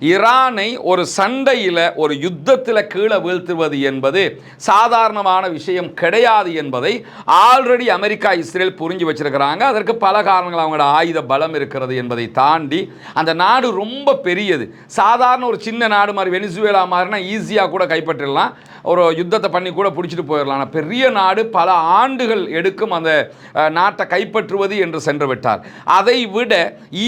ஈரானை ஒரு சண்டையில் ஒரு யுத்தத்தில் கீழே வீழ்த்துவது என்பது சாதாரணமான விஷயம் கிடையாது என்பதை ஆல்ரெடி அமெரிக்கா இஸ்ரேல் புரிஞ்சு வச்சிருக்கிறாங்க. அதற்கு பல காரணங்கள், அவங்களோட ஆயுத பலம் இருக்கிறது என்பதை தாண்டி அந்த நாடு ரொம்ப பெரியது. சாதாரண ஒரு சின்ன நாடு மாதிரி வெனிசுவேலா மாதிரினா ஈஸியாக கூட கைப்பற்றிடலாம், ஒரு யுத்தத்தை பண்ணி கூட பிடிச்சிட்டு போயிடலாம். ஆனால் பெரிய நாடு, பல ஆண்டுகள் எடுக்கும் அந்த நாட்டை கைப்பற்றுவது என்று சென்று விட்டார். அதை விட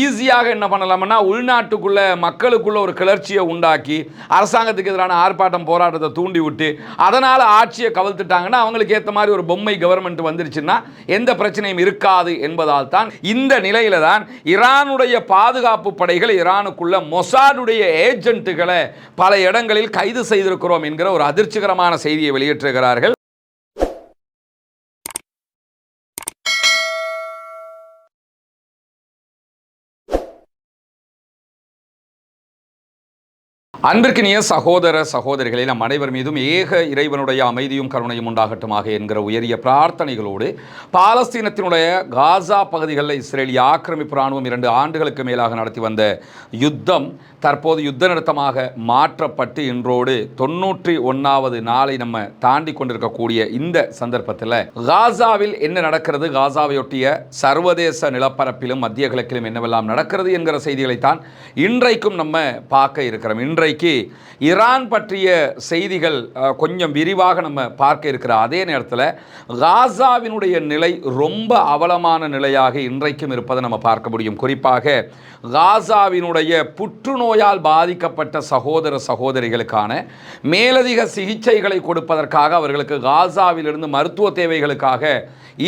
ஈஸியாக என்ன பண்ணலாம்னா உள்நாட்டுக்குள்ள மக்களுக்குள்ள ஒரு கிளர்ச்சியை உண்டாக்கி அரசாங்கத்துக்கு எதிரான ஆர்ப்பாட்டம் போராட்டத்தை தூண்டி விட்டு அதனால் ஆட்சியை கவிழ்த்துட்டாங்கன்னா அவங்களுக்கு ஏற்ற மாதிரி ஒரு பொம்மை கவர்மெண்ட் வந்துருச்சுன்னா எந்த பிரச்சனையும் இருக்காது என்பதால் தான் இந்த நிலையில தான் ஈரானுடைய பாதுகாப்பு படைகள் ஈரானுக்குள்ள மொசாடுடைய ஏஜென்ட்டுகளை பல இடங்களில் கைது செய்திருக்கிறோம் என்கிற ஒரு அதிர்ச்சிகரமான செய்தியை வெளியிட்டிருக்கிறார்கள். அன்பிற்கினிய சகோதர சகோதரிகளை நம் அனைவர் மீதும் ஏக இறைவனுடைய அமைதியும் கருணையும் உண்டாகட்டுமாக என்கிற உயரிய பிரார்த்தனைகளோடு பாலஸ்தீனத்தினுடைய காசா பகுதிகளில் இஸ்ரேலிய ஆக்கிரமிப்பு இராணுவம் 2 ஆண்டுகளுக்கு மேலாக நடத்தி வந்த யுத்தம் தற்போது யுத்த நிறுத்தமாக மாற்றப்பட்டு இன்றோடு 91வது நாளை நம்ம தாண்டி கொண்டிருக்கக்கூடிய இந்த சந்தர்ப்பத்தில் காசாவில் என்ன நடக்கிறது, காசாவையொட்டிய சர்வதேச நிலப்பரப்பிலும் மத்திய கிழக்கிலும் என்னவெல்லாம் நடக்கிறது என்கிற செய்திகளைத்தான் இன்றைக்கும் நம்ம பார்க்க இருக்கிறோம். இன்றைக்கு ஈரான் பற்றிய செய்திகள் கொஞ்சம் விரிவாக நம்ம பார்க்க இருக்கிற அதே நேரத்தில் காசாவினுடைய நிலை ரொம்ப அவலமான நிலையாக இன்றைக்கும் இருப்பதை நம்ம பார்க்க முடியும். குறிப்பாக காசாவினுடைய புற்றுநோயால் பாதிக்கப்பட்ட சகோதர சகோதரிகளுக்கான மேலதிக சிகிச்சைகளை கொடுப்பதற்காக அவர்களுக்கு காசாவிலிருந்து மருத்துவ தேவைகளுக்காக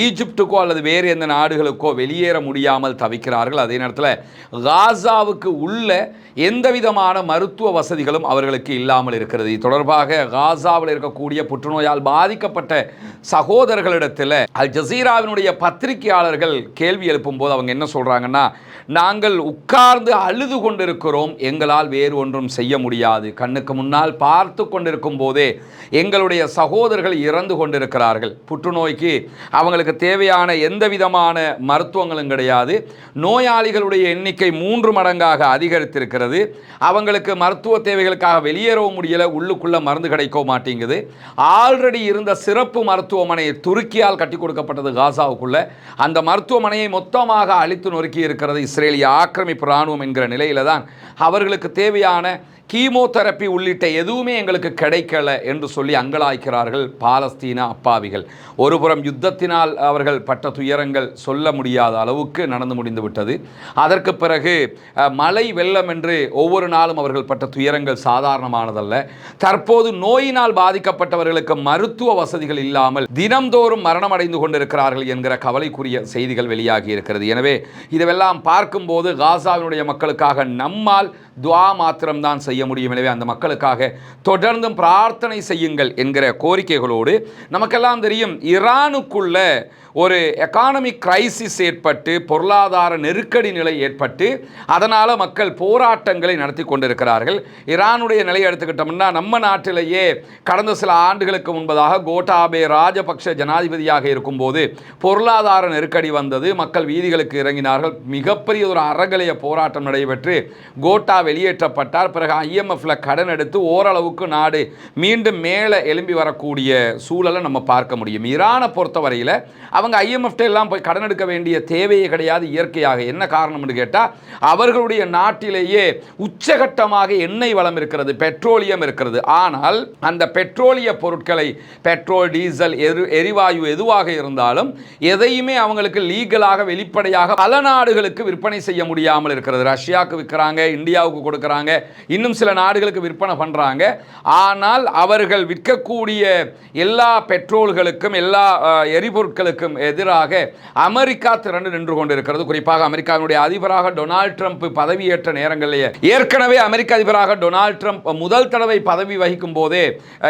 ஈஜிப்டுக்கோ அல்லது வேறு எந்த நாடுகளுக்கோ வெளியேற முடியாமல் தவிக்கிறார்கள். அதே நேரத்தில் காசாவுக்கு உள்ள எந்தவிதமான மருத்துவ வசதிகளும் அவர்களுக்கு இல்லாமல் இருக்கிறது. இது தொடர்பாக காசாவில் இருக்கக்கூடிய புற்றுநோயால் பாதிக்கப்பட்ட சகோதரர்களிடத்தில் அல் ஜசீராவினுடைய பத்திரிகையாளர்கள் கேள்வி எழுப்பும் போது அவங்க என்ன சொல்றாங்கன்னா, நாங்கள் உட்கார்ந்து அழுது கொண்டிருக்கிறோம், எங்களால் வேறு ஒன்றும் செய்ய முடியாது, கண்ணுக்கு முன்னால் பார்த்து கொண்டிருக்கும் போதே எங்களுடைய சகோதரர்கள் இறந்து கொண்டிருக்கிறார்கள். புற்றுநோய்க்கு அவங்களுக்கு தேவையான எந்த விதமான மருத்துவங்களும் கிடையாது. நோயாளிகளுடைய எண்ணிக்கை 3 மடங்காக அதிகரித்திருக்கிறது. அவங்களுக்கு மருத்துவ தேவைகளுக்காக வெளியேறவும் முடியல, உள்ளுக்குள்ள மருந்து கிடைக்க மாட்டேங்குது. ஆல்ரெடி இருந்த சிறப்பு மருத்துவமனை துருக்கியால் கட்டி கொடுக்கப்பட்டது காசாவுக்குள்ள, அந்த மருத்துவமனையை மொத்தமாக அழித்து நொறுக்கி இருக்கிறது இஸ்ரேலிய ஆக்கிரமிப்பு இராணுவம் என்கிற நிலையில தான் அவர்களுக்கு தேவையான கீமோதெரப்பி உள்ளிட்ட எதுவுமே எங்களுக்கு கிடைக்கல என்று சொல்லி அங்கலாய்க்கிறார்கள் பாலஸ்தீன அப்பாவிகள். ஒருபுறம் யுத்தத்தினால் அவர்கள் பட்ட துயரங்கள் சொல்ல முடியாத அளவுக்கு நடந்து முடிந்து விட்டது. அதற்கு பிறகு மழை வெள்ளம் என்று ஒவ்வொரு நாளும் அவர்கள் பட்ட துயரங்கள் சாதாரணமானதல்ல. தற்போது நோயினால் பாதிக்கப்பட்டவர்களுக்கு மருத்துவ வசதிகள் இல்லாமல் தினம்தோறும் மரணமடைந்து கொண்டிருக்கிறார்கள் என்கிற கவலைக்குரிய செய்திகள் வெளியாகி இருக்கிறது. எனவே இதுவெல்லாம் பார்க்கும்போது காசாவினுடைய மக்களுக்காக நம்மால் துவா மாத்திரம்தான் செய்ய முடியும். எனவே அந்த மக்களுக்காக தொடர்ந்தும் பிரார்த்தனை செய்யுங்கள் என்கிற கோரிக்கைகளோடு, நமக்கெல்லாம் தெரியும் ஈரானுக்குள்ள ஒரு எக்கானமிக் கிரைசிஸ் ஏற்பட்டு பொருளாதார நெருக்கடி நிலை ஏற்பட்டு அதனால் மக்கள் போராட்டங்களை நடத்தி கொண்டிருக்கிறார்கள். ஈரானுடைய நிலையை எடுத்துக்கிட்டோம்னா, நம்ம நாட்டிலேயே கடந்த சில ஆண்டுகளுக்கு முன்பதாக கோட்டாபே ராஜபக்ஷ ஜனாதிபதியாக இருக்கும்போது பொருளாதார நெருக்கடி வந்தது, மக்கள் வீதிகளுக்கு இறங்கினார்கள், மிகப்பெரிய ஒரு அறகலைய போராட்டம் நடைபெற்று கோட்டா வெளியேற்றப்பட்டார். பிறகு IMFல கடன் எடுத்து ஓரளவுக்கு நாடு மீண்டும் மேலே எழும்பி வரக்கூடிய சூழலை நம்ம பார்க்க முடியும். ஈரானை பொறுத்தவரையில் அவங்க IMF எல்லாம் போய் கடன் எடுக்க வேண்டிய தேவையே கிடையாது. இயற்கையாக என்ன காரணம்னு கேட்டால், அவர்களுடைய நாட்டிலேயே உச்சகட்டமாக எண்ணெய் வளம் இருக்கிறது, பெட்ரோலியம் இருக்கிறது. ஆனால் அந்த பெட்ரோலிய பொருட்களை, பெட்ரோல், டீசல், எரிவாயு எதுவாக இருந்தாலும் எதையுமே அவங்களுக்கு லீகலாக வெளிப்படையாக பல நாடுகளுக்கு விற்பனை செய்ய முடியாமல் இருக்கிறது. ரஷ்யாவுக்கு விற்கிறாங்க, இந்தியாவுக்கு கொடுக்குறாங்க, இன்னும் சில நாடுகளுக்கு விற்பனை பண்ணுறாங்க. ஆனால் அவர்கள் விற்கக்கூடிய எல்லா பெட்ரோல்களுக்கும் எல்லா எரிபொருட்களுக்கும் எதிராக அமெரிக்கா திரண்டு நின்று கொண்டிருக்கிறது. குறிப்பாக அமெரிக்காவுடைய அதிபராக டொனால்ட் ட்ரம்ப் பதவியேற்ற நேரங்களிலேயே, ஏற்கனவே அமெரிக்க அதிபராக டொனால்ட் ட்ரம்ப் முதல் தடவை பதவி வகிக்கும் போதே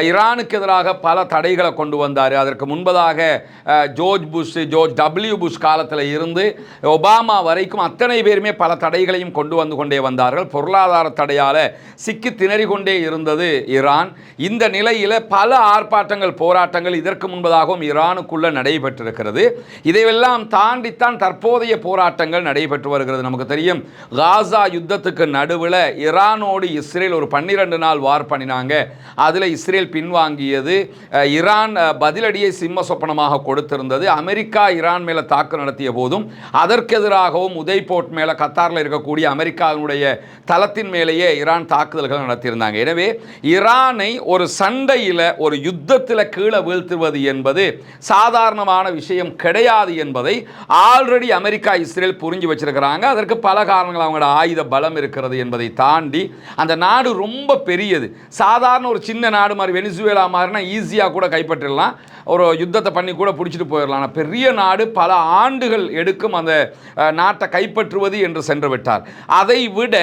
ஈரானுக்கு எதிராக பல தடைகளை கொண்டு வந்தார். அதற்கு முன்பதாக ஜோர்ஜ் W. புஷ் காலத்தில் இருந்து ஒபாமா வரைக்கும் அத்தனை பேருமே பல தடைகளையும் கொண்டு வந்து கொண்டே வந்தார்கள். பொருளாதார பொருளாதார தடையால் சிக்கி திணறி கொண்டே இருந்தது ஈரான். இந்த நிலையில் பல ஆர்ப்பாட்டங்கள் போராட்டங்கள் இதற்கு முன்பதாகவும் ஈரானுக்குள்ள நடைபெற்றிருக்கிறது. இதையெல்லாம் தாண்டித்தான் தற்போதைய போராட்டங்கள் நடைபெற்று வருகிறது. நமக்கு தெரியும், காசா யுத்தத்துக்கு நடுவில் ஈரானோடு இஸ்ரேல் ஒரு 12 நாள் வார் பண்ணினாங்க. அதில் இஸ்ரேல் பின்வாங்கியது. ஈரான் பதிலடியை சிம்ம சொப்பனமாக கொடுத்திருந்தது. அமெரிக்கா ஈரான் மேலே தாக்கு நடத்திய போதும் அதற்கு எதிராகவும் உதைபோர்ட் மேலே கத்தாரில் இருக்கக்கூடிய அமெரிக்காவினுடைய தளத்தின் மேலேயே ஈரான் தாக்குதல்கள் நடத்தியிருந்தாங்க. எனவே ஈரானை ஒரு சண்டையில் ஒரு யுத்தத்தில் கீழே வீழ்த்துவது என்பது சாதாரணமான விஷயம் கிடையாது என்பதை ஆல்ரெடி அமெரிக்கா இஸ்ரேல் புரிஞ்சு வச்சிருக்கிறாங்க. அதற்கு பல காரணங்கள், அவங்களோட ஆயுத பலம் இருக்கிறது என்பதை தாண்டி அந்த நாடு ரொம்ப பெரியது. சாதாரண ஒரு சின்ன நாடு மாதிரி வெனிசுவேலா மாதிரினா ஈஸியாக கூட கைப்பற்றிடலாம், ஒரு யுத்தத்தை பண்ணி கூட பிடிச்சிட்டு போயிடலாம். பெரிய நாடு, பல ஆண்டுகள் எடுக்கும் அந்த நாட்டை கைப்பற்றுவது என்று சென்று விட்டார். அதை விட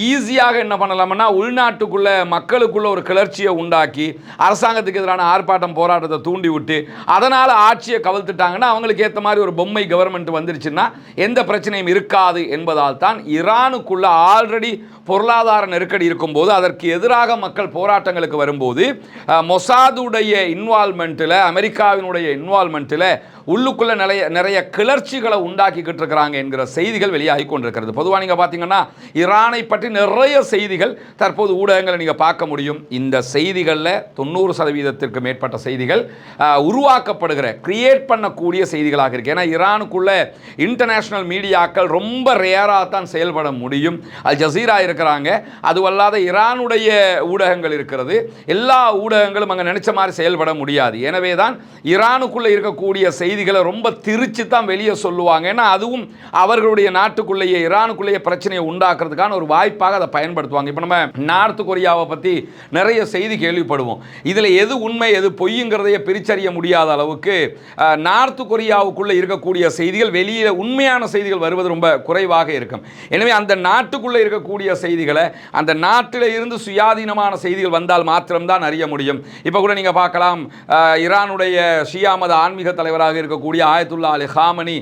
ஈஸியாக என்ன பண்ணலாம்னா உள்நாட்டுக்குள்ள மக்களுக்குள்ள ஒரு கிளர்ச்சியை உண்டாக்கி அரசாங்கத்துக்கு எதிரான ஆர்ப்பாட்டம் போராட்டத்தை தூண்டி விட்டு அதனால் ஆட்சியை கவிழ்த்துட்டாங்கன்னா அவங்களுக்கு ஏற்ற மாதிரி ஒரு பொம்மை கவர்மெண்ட் வந்துருச்சுன்னா எந்த பிரச்சனையும் இருக்காது என்பதால் தான் ஈரானுக்குள்ள ஆல்ரெடி பொருளாதார நெருக்கடி இருக்கும்போது அதற்கு எதிராக மக்கள் போராட்டங்களுக்கு வரும்போது மொசாதுடைய இன்வால்மெண்ட்டில், அமெரிக்காவினுடைய இன்வால்மெண்ட்டில் உள்ளுக்குள்ள நிறைய கிளர்ச்சிகளை உண்டாக்கிக்கிட்டு இருக்கிறாங்க என்கிற செய்திகள் வெளியாகி கொண்டிருக்கிறது. பொதுவாக நீங்கள் பார்த்தீங்கன்னா ஈரானை பற்றி நிறைய செய்திகள் தற்போது ஊடகங்களை நீங்கள் பார்க்க முடியும். இந்த செய்திகளில் 90% மேற்பட்ட செய்திகள் உருவாக்கப்படுகிற கிரியேட் பண்ணக்கூடிய செய்திகளாக இருக்கு. ஏன்னா ஈரானுக்குள்ள இன்டர்நேஷனல் மீடியாக்கள் ரொம்ப ரேராக தான் செயல்பட முடியும். அல் ஜசீரா இருக்கிறாங்க, அதுவல்லாத ஈரானுடைய ஊடகங்கள் இருக்கிறது. எல்லா ஊடகங்களும் அங்கே நினைச்ச மாதிரி செயல்பட முடியாது. எனவே தான் ஈரானுக்குள்ள இருக்கக்கூடிய செய்திகளை ரொம்ப திரிச்சு தான் வெளியே சொல்லுவாங்க. ஏன்னா அதுவும் அவர்களுடைய நாட்டுக்குள்ளேயே ஈரானுக்குள்ளேயே பிரச்சனையை உண்டாக்குறதுக்கான ஒரு வாய்ப்பாக அதை பயன்படுத்துவாங்க. இப்போ நம்ம நார்த் கொரியாவை பற்றி நிறைய செய்தி கேள்விப்படுவோம். இதில் எது உண்மை எது பொய்ங்கிறதையே பிரிச்சறிய முடியாத அளவுக்கு நார்த் கொரியாவுக்குள்ளே இருக்கக்கூடிய செய்திகள் வெளியே உண்மையான செய்திகள் வருவது ரொம்ப குறைவாக இருக்கும். எனவே அந்த நாட்டுக்குள்ளே இருக்கக்கூடிய செய்திகளை அந்த நாட்டில் இருந்து சுயாதீனமான செய்திகள் வந்தால் மாத்திரம்தான் அறிய முடியும். இப்போ கூட நீங்கள் பார்க்கலாம், ஈரானுடைய ஷியா மத ஆன்மீக தலைவராக இருக்கக்கூடிய ஆயத்துல்லா அலி காமனி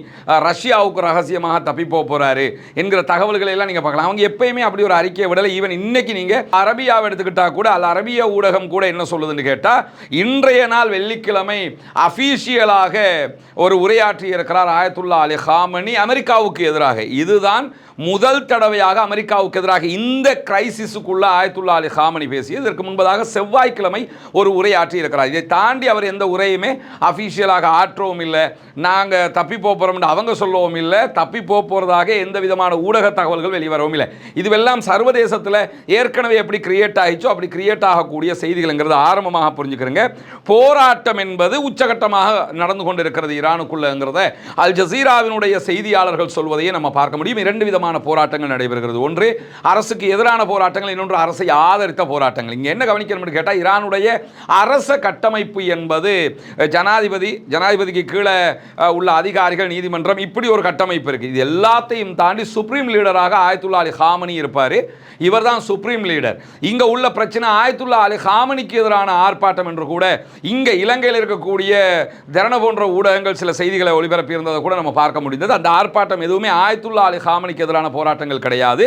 ரஷ்யாவுக்கு ரகசியமாக தப்பி போறாரு என்கிற தகவல்களை எல்லாம் நீங்க பார்க்கலாம். அவங்க எப்பயுமே அப்படி ஒரு அறிக்கையை விடலை. ஈவன் இன்னைக்கு நீங்க அரபியாவை எடுத்துக்கிட்டா கூட அல் அரபிய ஊடகம் கூட என்ன சொல்லுதுன்னு கேட்டா, இன்றைய நாள் வெள்ளிக்கிழமை அபிஷியலாக ஒரு உரையாற்றி இருக்கிறார் ஆயத்துல்லா அலி காமனி அமெரிக்காவுக்கு எதிராக. இதுதான் முதல் தடவையாக அமெரிக்காவுக்கு எதிராக இந்த கிரைசிஸுக்குள்ள ஆயத்துல்லா அலி காமனி பேசியது. இதற்கு முன்பதாக செவ்வாய்க்கிழமை ஒரு உரையாற்றி இருக்கிறார். இதை தாண்டி அவர் எந்த உரையுமே அபிஷியலாக ஆற்றவும் இல்லை, நாங்கள் தப்பி போகிறோம் அவங்க சொல்லவும் இல்லை, தப்பி போகிறதாக எந்த விதமான ஊடக தகவல்கள் வெளிவரவும் இல்லை. இதுவெல்லாம் சர்வதேசத்தில் ஏற்கனவே எப்படி கிரியேட் ஆகிச்சோ அப்படி கிரியேட் ஆகக்கூடிய செய்திகள்ங்கிறது ஆரம்பமாக புரிஞ்சுக்கிறேங்க. போராட்டம் என்பது உச்சகட்டமாக நடந்து கொண்டிருக்கிறது ஈரானுக்குள்ளங்கிறத அல் ஜசீராவினுடைய செய்தியாளர்கள் சொல்வதையே நம்ம பார்க்க முடியும். இரண்டு விதமான போராட்டங்கள் நடைபெறுகிறது. ஒன்று அரசுக்கு எதிரான போராட்டங்கள், இன்னொன்று அரசை ஆதரித்த போராட்டங்கள். இங்கே என்ன கவனிக்கணும்னு கேட்டால், ஈரானுடைய அரச கட்டமைப்பு என்பது ஜனாதிபதிக்கு கீழே உள்ள அதிகாரிகள், நீதிமன்றம், இப்படி ஒரு கட்டமைப்பு இருக்கு. இது எல்லாத்தையும் தாண்டி சுப்ரீம் லீடராக ஆயத்துல்லா அலி காமனி இருப்பார். இவர் தான் சுப்ரீம் லீடர். இங்க உள்ள பிரச்சனை ஆயத்துல்லா அலி காமனிக்கு எதிரான ஆர்ப்பாட்டம் என்று கூட இங்க இலங்கையில் இருக்கக்கூடிய திறன போன்ற ஊடகங்கள் சில செய்திகளை ஒளிபரப்பி இருந்ததை கூட நம்ம பார்க்க முடிந்தது. அந்த ஆர்ப்பாட்டம் எதுவுமே ஆயத்துல்லா அலி காமனிக்கு எதிரான போராட்டங்கள் கிடையாது.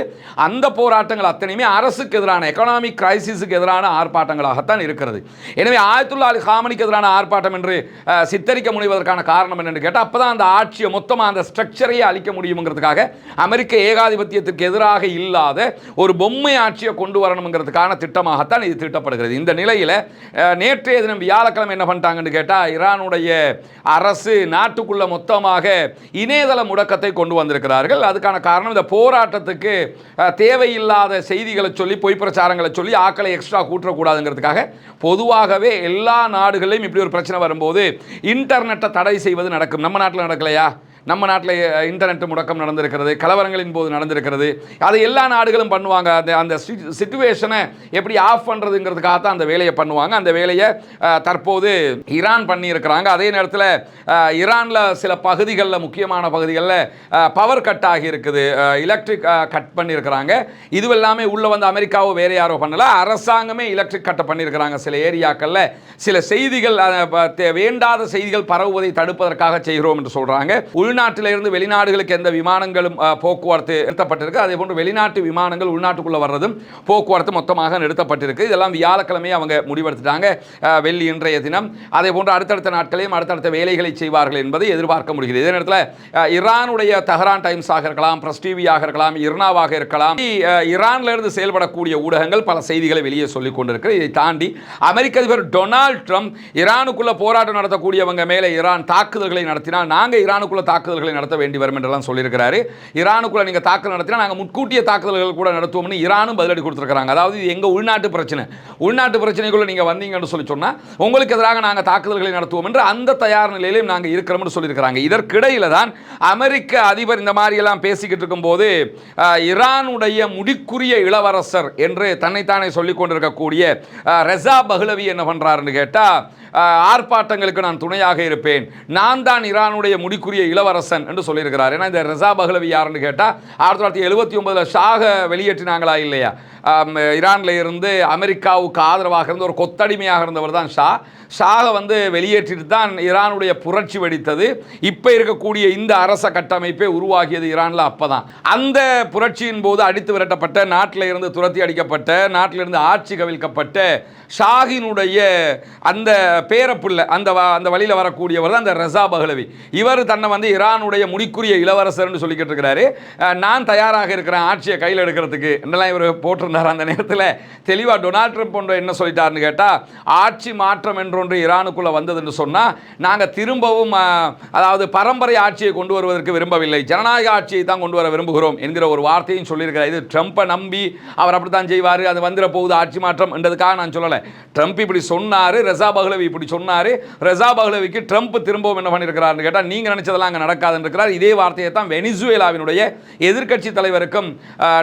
அந்த போராட்டங்கள் அத்தனையுமே அரசுக்கு எதிரான, எக்கனாமிக் கிரைசிஸுக்கு எதிரான ஆர்ப்பாட்டங்களாகத்தான் இருக்கிறது. எனவே ஆயத்துல்லா அலி காமனிக்கு எதிரான ஆர்ப்பாட்டம் என்று சித்தரிக்க முடிவதற்கான காரணம் என்னன்னு கேட்டால், அப்பதான் அந்த ஆட்சியை மொத்தமாக அந்த ஸ்ட்ரக்சரையே அளிக்க முடியுங்கிறதுக்காக அமெரிக்க ஏகாதிபத்தியத்திற்கு எதிராக இல்லாத ஒரு பொம்மை ஆட்சியை கொண்டு வரணுங்கிறதுக்கான திட்டமாகத்தான் இது திட்டப்படுகிறது. இந்த நிலையில் நேற்றைய தினம் வியாழக்கிழமை என்ன பண்ணிட்டாங்கன்னு கேட்டால், ஈரானுடைய அரசு நாட்டுக்குள்ள மொத்தமாக இணையதள முடக்கத்தை கொண்டு வந்திருக்கிறார்கள். அதுக்கான காரணம், இந்த போராட்டத்துக்கு தேவையில்லாத செய்திகளை சொல்லி, பொய் பிரச்சாரங்களை சொல்லி ஆக்களை எக்ஸ்ட்ரா கூட்டக்கூடாதுங்கிறதுக்காக பொதுவாகவே எல்லா நாடுகளிலும் இப்படி ஒரு பிரச்சனை வரும்போது இன்டர்நெட்டை தடை செய்வது நடக்கும். நம்ம நாட்டில் நடக்கலையா? நம்ம நாட்டில் இன்டர்நெட் முடக்கம் நடந்திருக்கிறது, கலவரங்களின் போது நடந்திருக்கிறது. அதை எல்லா நாடுகளும் பண்ணுவாங்க. அந்த சிச்சுவேஷனை எப்படி ஆஃப் பண்ணுறதுங்கிறதுக்காக தான் அந்த வேலையை பண்ணுவாங்க. அந்த வேலையை தற்போது ஈரான் பண்ணியிருக்கிறாங்க. அதே நேரத்தில் ஈரானில் சில பகுதிகளில், முக்கியமான பகுதிகளில் பவர் கட் ஆகி இருக்குது, எலக்ட்ரிக் கட் பண்ணியிருக்கிறாங்க. இதுவெல்லாமே உள்ளே வந்து அமெரிக்காவோ வேறு யாரோ பண்ணல, அரசாங்கமே எலக்ட்ரிக் கட்டை பண்ணியிருக்கிறாங்க. சில ஏரியாக்களில் சில செய்திகள், வேண்டாத செய்திகள் பரவுவதை தடுப்பதற்காக செய்கிறோம் என்று சொல்கிறாங்க. உள்நாட்டிலிருந்து வெளிநாடுகளுக்கு எந்த விமானங்களும் போக்குவரத்து நிறுத்தப்பட்டிருக்கு. அதே போன்று வெளிநாட்டு விமானங்கள் உள்நாட்டுக்குள்ள வர்றதும் போக்குவரத்து மொத்தமாக நிறுத்தப்பட்டிருக்கு. இதெல்லாம் வியாழக்கிழமையே அவங்க முடிவெடுத்துட்டாங்க, வெள்ளி இன்றைய தினம். அதே போன்று அடுத்தடுத்த நாட்களையும் அடுத்தடுத்த வேலைகளை செய்வார்கள் என்பதை எதிர்பார்க்க முடிகிறது. இதே நேரத்தில் ஈரானுடைய தெஹரான் டைம்ஸாக இருக்கலாம், பிரஸ் டிவியாக இருக்கலாம், இர்னாவாக இருக்கலாம், ஈரான்ல இருந்து செயல்படக்கூடிய ஊடகங்கள் பல செய்திகளை வெளியே சொல்லிக் கொண்டிருக்கிறது. இதை தாண்டி அமெரிக்க அதிபர் டொனால்ட் ட்ரம்ப் ஈரானுக்குள்ள போராட்டம் நடத்தக்கூடியவங்க மேலே ஈரான் தாக்குதல்களை நடத்தினால் நாங்கள் ஈரானுக்குள்ள தாக்குதல்களை நடத்த வேண்டி வரும் என்றெல்லாம் சொல்லியிருக்கிறாரு. ஈரானுக்குள்ள நீங்கள் தாக்குதல் நடத்தினா நாங்கள் முன்கூட்டிய தாக்குதல்கள் கூட நடத்துவோம்னு ஈரானும் பதிலடி கொடுத்துருக்காங்க. அதாவது இது எங்கள் உள்நாட்டு பிரச்சனை, உள்நாட்டு பிரச்சனைக்குள்ள நீங்கள் வந்தீங்கன்னு சொல்லி சொன்னால் உங்களுக்கு எதிராக நாங்கள் தாக்குதல்களை நடத்துவோம் என்று அந்த தயார் நிலையிலும் நாங்கள் இருக்கிறோம்னு சொல்லியிருக்கிறாங்க. இதற்கிடையில தான் அமெரிக்க அதிபர் இந்த மாதிரி எல்லாம் பேசிக்கிட்டு இருக்கும்போது ஈரானுடைய முடிக்குரிய இளவரசர் என்று தன்னைத்தானே சொல்லிக் கொண்டிருக்கக்கூடிய ரெசா பஹ்லவி என்ன பண்றாருன்னு கேட்டா, ஆர்ப்பாட்டங்களுக்கு நான் துணையாக இருப்பேன், நான் தான் ஈரானுடைய முடிக்குரிய இளவரசன் என்று சொல்லியிருக்கிறார். ஏன்னா இந்த ரெசா பஹ்லவி யாருன்னு கேட்டால் 1979 ஷாக வெளியேற்றினாங்களா இல்லையா, ஈரான்ல இருந்து அமெரிக்காவுக்கு ஆதரவாக இருந்த ஒரு கொத்தடிமையாக இருந்தவர் தான் ஷா. ஷாக வெளியேற்றிட்டு தான் ஈரானுடைய புரட்சி வெடித்தது. இப்போ இருக்கக்கூடிய இந்த அரச கட்டமைப்பே உருவாகியது ஈரானில். அப்போதான் அந்த புரட்சியின் போது அடித்து விரட்டப்பட்ட, நாட்டில் இருந்து துரத்தி அடிக்கப்பட்ட, நாட்டிலிருந்து ஆட்சி கவிழ்க்கப்பட்ட ஷாகினுடைய அந்த பேரப்புள்ள அந்த வழியில் வரக்கூடியவர் தான் அந்த ரெசா பஹ்லவி. இவர் தன்னை ஈரானுடைய முடிக்குரிய இளவரசர்னு சொல்லிக்கிட்டு இருக்கிறாரு. நான் தயாராக இருக்கிறேன் ஆட்சியை கையில் எடுக்கிறதுக்கு என்றெல்லாம் இவர் போட்டிருந்தார். அந்த நேரத்தில் தெளிவாக டொனால்ட் ட்ரம்ப் போன்ற என்ன சொல்லிட்டாருன்னு கேட்டால், ஆட்சி மாற்றம் என்று ஈரானுக்குள்ள வந்தது என்று சொன்னா நாங்க திரும்பவும் அதாவது பரம்பரை ஆட்சியை கொண்டு வருவதற்கு விரும்பவில்லை, ஜனநாயக ஆட்சியை தான் கொண்டு வர விரும்புகிறோம் என்கிற ஒரு வார்த்தையும் சொல்லியிருக்கிறார். இது ட்ரம்பை நம்பி அவர் அப்படித்தான் செய்வார், அது வந்துட போகுது ஆட்சி மாற்றம் என்றதுக்காக நான் சொல்லலை. ட்ரம்ப் இப்படி சொன்னாரு, ரெசா பஹ்லவி இப்படி சொன்னாரு. ரெசா பஹ்லவிக்கு ட்ரம்ப் திரும்பவும் என்ன பண்ணியிருக்கிறார் கேட்டால், நீங்க நினைச்சதெல்லாம் அங்கே நடக்காதுன்னு இருக்கிறார். இதே வார்த்தையை தான் வெனிசுவேலாவினுடைய எதிர்க்கட்சி தலைவருக்கும்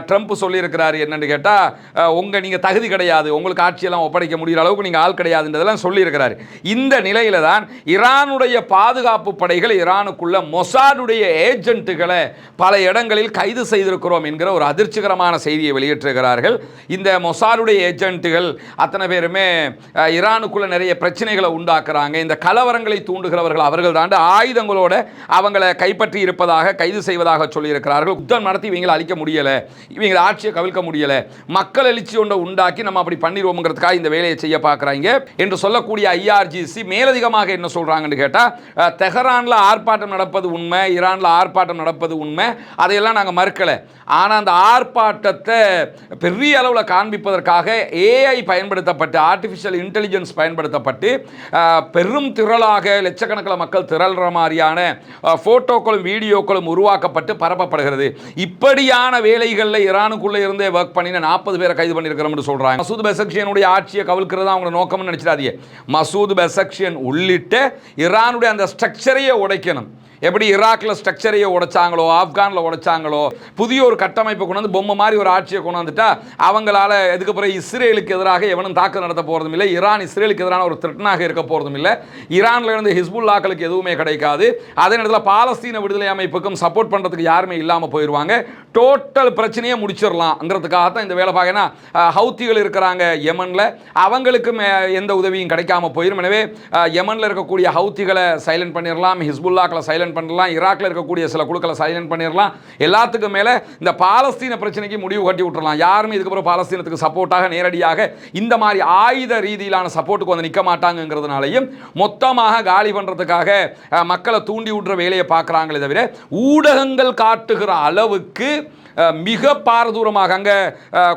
ட்ரம்ப் சொல்லியிருக்கிறார். என்னன்னு கேட்டால், நீங்க தகுதி கிடையாது, உங்களுக்கு ஆட்சியெல்லாம் ஒப்படைக்க முடிகிற அளவுக்கு நீங்க ஆள் கிடையாதுன்றதெல்லாம் சொல்லியிருக்கிறார். இந்த நிலையில தான் ஈரானுடைய பாதுகாப்பு படைகள் ஈரானுக்குள்ள மொசாடுடைய ஏஜென்ட்டுகளை பல இடங்களில் கைது செய்திருக்கிறோம் என்கிற ஒரு அதிர்ச்சிகரமான செய்தியை வெளியிட்டிருக்கிறார்கள். இந்த மொசாடுடைய ஏஜென்ட்டுகள் அத்தனை பேருமே ஈரானுக்குள்ள நிறைய பிரச்சனைகளை உண்டாக்குறாங்க. இந்த கலவரங்களை தூண்டுகிறவர்கள் அவர்கள் தாண்டி ஆயுதங்களோட அவங்களை கைப்பற்றி இருப்பதாக கைது செய்வதாக சொல்லியிருக்கிறார்கள். யுத்தம் நடத்தி இவங்களை அழிக்க முடியல, இவங்களை ஆட்சியை கவிழ்க்க முடியல, மக்கள் எழுச்சி ஒன்றை உண்டாக்கி நம்ம அப்படி பண்ணிடுவோம்ங்கிறதுக்காக இந்த வேலையை செய்ய பார்க்குறாங்க என்று சொல்லக்கூடிய ஐஆர்ஜிசி மேலதிகமாக என்ன சொல்றாங்கன்னு கேட்டா, தெஹரான்ல ஆர்ப்பாட்டம் நடப்பது உண்மை, ஈரான்ல ஆர்ப்பாட்டம் நடப்பது உண்மை, அதையெல்லாம் நாங்கள் மறுக்கல. ஆனால் அந்த ஆர்ப்பாட்டத்தை பெரிய அளவில் காண்பிப்பதற்காக ஏஐ பயன்படுத்தப்பட்டு, ஆர்டிஃபிஷியல் இன்டெலிஜென்ஸ் பயன்படுத்தப்பட்டு பெரும் திரளாக லட்சக்கணக்கில் மக்கள் திரள்ற மாதிரியான போட்டோக்களும் வீடியோக்களும் உருவாக்கப்பட்டு பரப்பப்படுகிறது. இப்படியான வேலைகளில் ஈரானுக்குள்ளே இருந்தே ஒர்க் பண்ணின 40 பேரை கைது பண்ணியிருக்கிறோம்னு சொல்றாங்க. மசூத் பெசக்ஷியனுடைய ஆட்சியை கவிழ்க்கிறது அவங்க நோக்கம்னு நினைச்சிடாதீங்க. மசூத் பெசக்ஷியன் உள்ளிட்ட ஈரானுடைய அந்த ஸ்ட்ரக்சரையே உடைக்கணும். எப்படி ஈராக்கில் ஸ்ட்ரக்சரையை உடைச்சாங்களோ, ஆப்கானில் உடைச்சாங்களோ, புதிய ஒரு கட்டமைப்பை கொண்டு வந்து பொம்மை மாதிரி ஒரு ஆட்சியை கொண்டு வந்துட்டா அவங்களால இதுக்கு பிறகு இஸ்ரேலுக்கு எதிராக எவனும் தாக்குதல் நடத்த போகிறதும் இல்லை, ஈரான் இஸ்ரேலுக்கு எதிரான ஒரு த்ரெட்டனாக இருக்க போகிறதும் இல்லை, ஈரானில் இருந்து ஹிஸ்புல்லாக்களுக்கு எதுவுமே கிடைக்காது. அதே நேரத்தில் பாலஸ்தீன விடுதலை அமைப்புக்கும் சப்போர்ட் பண்ணுறதுக்கு யாருமே இல்லாமல் போயிடுவாங்க. டோட்டல் பிரச்சனையை முடிச்சிடலாம்ங்கிறதுக்காகத்தான் இந்த வேலை பார்க்கனா. ஹவுத்திகள் இருக்கிறாங்க யமனில், அவங்களுக்கும் எந்த உதவியும் கிடைக்காம போயிடும். எனவே யமனில் இருக்கக்கூடிய ஹவுத்திகளை சைலண்ட் பண்ணிடலாம், ஹிஸ்புல்லாக்களை சைலண்ட் பண்ணலாம், ஈராக்ல இருக்கக்கூடிய சில குழுக்களை சைலண்ட் பண்ணிடலாம். எல்லாத்துக்கும் மேல இந்த பாலஸ்தீன பிரச்சனைக்கு முடிவு கட்டி விட்டுறலாம். யாருமே இதுக்கப்புறம் பாலஸ்தீனத்துக்கு சப்போர்ட்டாக நேரடியாக இந்த மாதிரி ஆயுத ரீதியிலான சப்போர்ட்டுக்கு வந்து நிற்க மாட்டாங்கிறதுனாலையும் மொத்தமாக காலி பண்றதுக்காக மக்களை தூண்டி விடுற வேலையை பார்க்குறாங்களே தவிர, ஊடகங்கள் காட்டுகிற அளவுக்கு மிக பாரதூரமாக அங்கே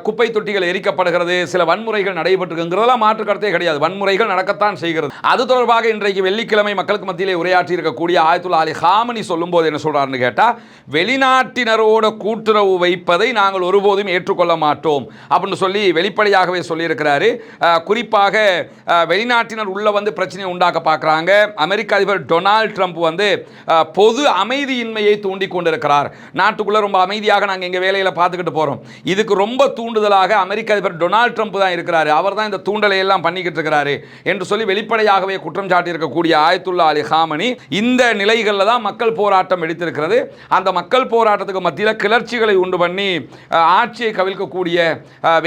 குப்பை தொட்டிகள் எரிக்கப்படுகிறது, சில வன்முறைகள் நடைபெற்றுங்கிறதெல்லாம் மாற்று கருத்தே கிடையாது. வன்முறைகள் நடக்கத்தான் செய்கிறது. அது தொடர்பாக இன்றைக்கு வெள்ளிக்கிழமை மக்களுக்கு மத்தியிலே உரையாற்றி இருக்கக்கூடிய ஆயத்துல்லா அலி ஹாமனி சொல்லும்போது என்ன சொல்றாருன்னு கேட்டால், வெளிநாட்டினரோட கூட்டுறவு வைப்பதை நாங்கள் ஒருபோதும் ஏற்றுக்கொள்ள மாட்டோம் அப்படின்னு சொல்லி வெளிப்படையாகவே சொல்லியிருக்கிறாரு. குறிப்பாக வெளிநாட்டினர் உள்ள வந்து பிரச்சனையை உண்டாக்க பார்க்குறாங்க. அமெரிக்க அதிபர் டொனால்ட் ட்ரம்ப் பொது அமைதியின்மையை தூண்டி கொண்டிருக்கிறார். நாட்டுக்குள்ள ரொம்ப அமைதியாக நாங்கள் எங்கள் வேலையில் பார்த்துக்கிட்டு போகிறோம். இதுக்கு ரொம்ப தூண்டுதலாக அமெரிக்க அதிபர் டொனால்ட் ட்ரம்ப் தான் இருக்கிறாரு. அவர் தான் இந்த தூண்டலை எல்லாம் பண்ணிக்கிட்டு இருக்கிறாரு என்று சொல்லி வெளிப்படையாகவே குற்றம் சாட்டியிருக்கக்கூடிய ஆயத்துல்லா அலி ஹாமனி இந்த நிலைகளில் தான் மக்கள் போராட்டம் வெடித்திருக்கிறது. அந்த மக்கள் போராட்டத்துக்கு மத்தியில் கிளர்ச்சிகளை உண்டு பண்ணி ஆட்சியை கவிழ்க்கக்கூடிய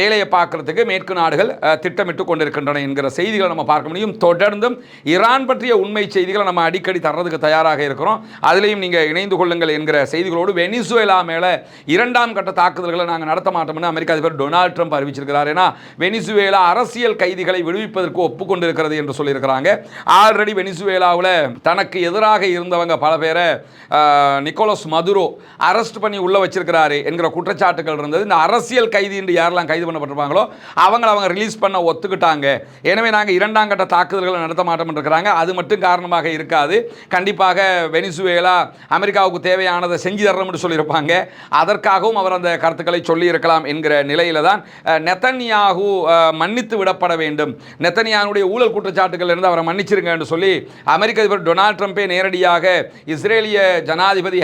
வேலையை பார்க்கறதுக்கு மேற்கு நாடுகள் திட்டமிட்டு கொண்டிருக்கின்றன என்கிற செய்திகளை நம்ம பார்க்க முடியும். தொடர்ந்தும் ஈரான் பற்றிய உண்மை செய்திகளை நம்ம அடிக்கடி தர்றதுக்கு தயாராக இருக்கிறோம். அதிலையும் நீங்கள் இணைந்து கொள்ளுங்கள் என்கிற செய்திகளோடு வெனிசுவேலா மேலே 2ஆம் கட்ட தாக்குதல்களை நாங்கள் நடத்த மாட்டோம்னு அமெரிக்க அதிபர் டொனால்ட் ட்ரம்ப் அறிவிச்சிருக்கிறார். ஏன்னா வெனிசுவேலா அரசியல் கைதிகளை விடுவிப்பதற்கு ஒப்புக்கொண்டிருக்கிறது என்று சொல்லியிருக்கிறாங்க. ஆல்ரெடி வெனிசுவேலாவில் தனக்கு எதிராக இருந்தவங்க பல பேரை நிக்கோலஸ் மதுரோ அரெஸ்ட் பண்ணி உள்ள வச்சிருக்கிறாரு என்கிற குற்றச்சாட்டுகள் இருந்தது. இந்த அரசியல் கைதி என்று யாரெல்லாம் கைது பண்ணப்பட்டிருப்பாங்களோ அவங்க ரிலீஸ் பண்ண ஒத்துக்கிட்டாங்க. எனவே நாங்கள் 2ஆம் கட்ட தாக்குதல்களை நடத்த மாட்டோம் இருக்கிறாங்க. அது மட்டும் காரணமாக இருக்காது. கண்டிப்பாக வெனிசுவேலா அமெரிக்காவுக்கு தேவையானதை செஞ்சு தரணும்னு சொல்லியிருப்பாங்க. அதற்காகவும் அவர் அந்த கருத்துக்களை சொல்லியிருக்கலாம் என்கிற நிலையில தான் நெத்தன்யாகு மன்னித்து விடப்பட வேண்டும், நெத்தன்யானுடைய ஊழல் குற்றச்சாட்டுகள் இருந்து அவரை மன்னிச்சிருங்க என்று சொல்லி அமெரிக்க அதிபர் டொனால்ட் ட்ரம்பே நேரடியாக இஸ்ரேலிய ஜனாதிபதி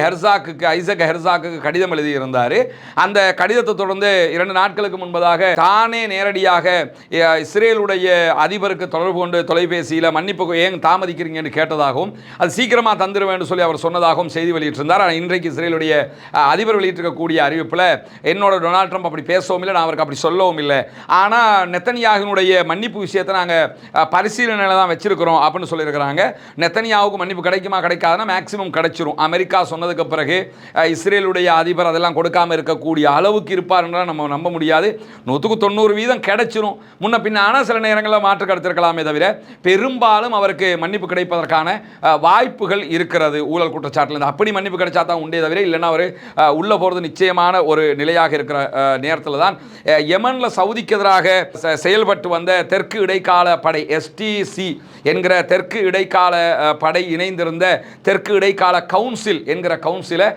ஐசக் ஹெர்சாக்குக்கு கடிதம் எழுதியிருந்தார். அந்த கடிதத்தை தொடர்ந்து 2 நாட்களுக்கு முன்பதாக தானே நேரடியாக இஸ்ரேலுடைய அதிபருக்கு தொடர்பு கொண்டு தொலைபேசியில் மன்னிப்பு ஏன் தாமதிக்கிறீங்கன்னு கேட்டதாகவும் அது சீக்கிரமாக தந்துடுவேன் என்று சொல்லி அவர் சொன்னதாகவும் செய்தி வெளியிட்டிருந்தார். ஆனால் இன்றைக்கு இஸ்ரேலுடைய அதிபர் வெளியிட்டிருக்கக்கூடிய அறிவிப்பில் என்னோட டொனால்ட் ட்ரம்ப் அப்படி பேசவும் இல்லை, நான் அவருக்கு அப்படி சொல்லவும் இல்லை, ஆனால் நெத்தன்யாகுனுடைய மன்னிப்பு விஷயத்தை நாங்கள் பரிசீலனையில் தான் வச்சிருக்கிறோம் அப்படின்னு சொல்லியிருக்கிறாங்க. நெத்தன்யாவுக்கு மன்னிப்பு கிடைக்குமா கிடைக்காதுன்னா மேக்சிமம் கிடைச்சிரும். அமெரிக்கா சொன்னதுக்கு பிறகு இஸ்ரேலுடைய அதிபர் அதெல்லாம் கொடுக்காமல் இருக்கக்கூடிய அளவுக்கு இருப்பார்ன்றா நம்ம நம்ப முடியாது. 190% கிடைச்சிரும் முன்ன பின்ன. ஆனால் சில நேரங்களில் மாற்று கருத்திருக்கலாமே தவிர பெரும்பாலும் அவருக்கு மன்னிப்பு கிடைப்பதற்கான வாய்ப்புகள் இருக்கிறது. ஊழல் குற்றச்சாட்டில் அப்படி மன்னிப்பு கிடைச்சா தான் உண்டே தவிர இல்லைன்னா அவர் உள்ள போகிறது நிச்சயமான ஒரு நிலையாக இருக்கிற நேரத்தில் தான் யமனில் சவுதிக்கு எதிராக செயல்பட்டு வந்த தெற்கு இடைக்கால படை எஸ்டிசி என்கிற தெற்கு இடைக்கால படை இணைந்திருந்த தெற்கு இடைக்கால கவுன்சில் என்கிற கவுன்சிலை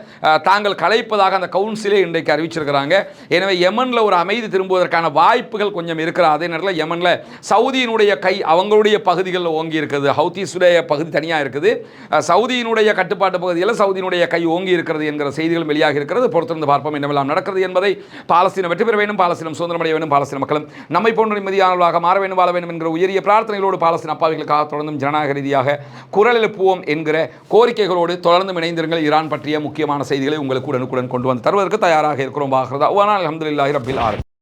தாங்கள் கலைப்பதாக அந்த கவுன்சிலே இன்றைக்கு அறிவிச்சிருக்கிறாங்க. எனவே யமனில் ஒரு அமைதி திரும்புவதற்கான வாய்ப்புகள் கொஞ்சம் இருக்கிற அதே நேரத்தில் யமனில் சவுதியினுடைய கை அவங்களுடைய பகுதிகளில் ஓங்கி இருக்குது. ஹவுதீஸுடைய பகுதி தனியாக இருக்குது, சவுதியினுடைய கட்டுப்பாட்டு பகுதியில் சவுதியினுடைய கை ஓங்கி இருக்கிறது என்கிற செய்திகள் வெளியாக இருக்கிறது. பொறுத்திருந்து பார்ப்போம் என்னவெல்லாம் நடக்கிறது என்பதை. பாலஸ்தீனம் வெற்றி பெற வேண்டும், பாலஸ்தீனம் சுதந்திரமடைய வேண்டும், பாலஸ்தீன மக்களும் நம்மை போன்ற நிம்மதியானவர்களாக மாற வேண்டும், வாழ வேண்டும் என்கிற உயரிய பிரார்த்தனைகளோடு பாலஸ்தீன அப்பாவிகளுக்காக தொடர்ந்தும் ஜனநாயக ரீதியாக குரல் எழுப்புவோம் என்கிற கோரிக்கைகளோடு தொடர்ந்து இணைந்திருங்கள். ஈரான் பற்றிய முக்கியமான செய்திகளை உங்களுக்கு உடனுக்குடன் கொண்டு வந்து தருவதற்கு தயாராக இருக்கிறோம். அல்ஹம்துலில்லாஹி ரப்பில் ஆலமீன்.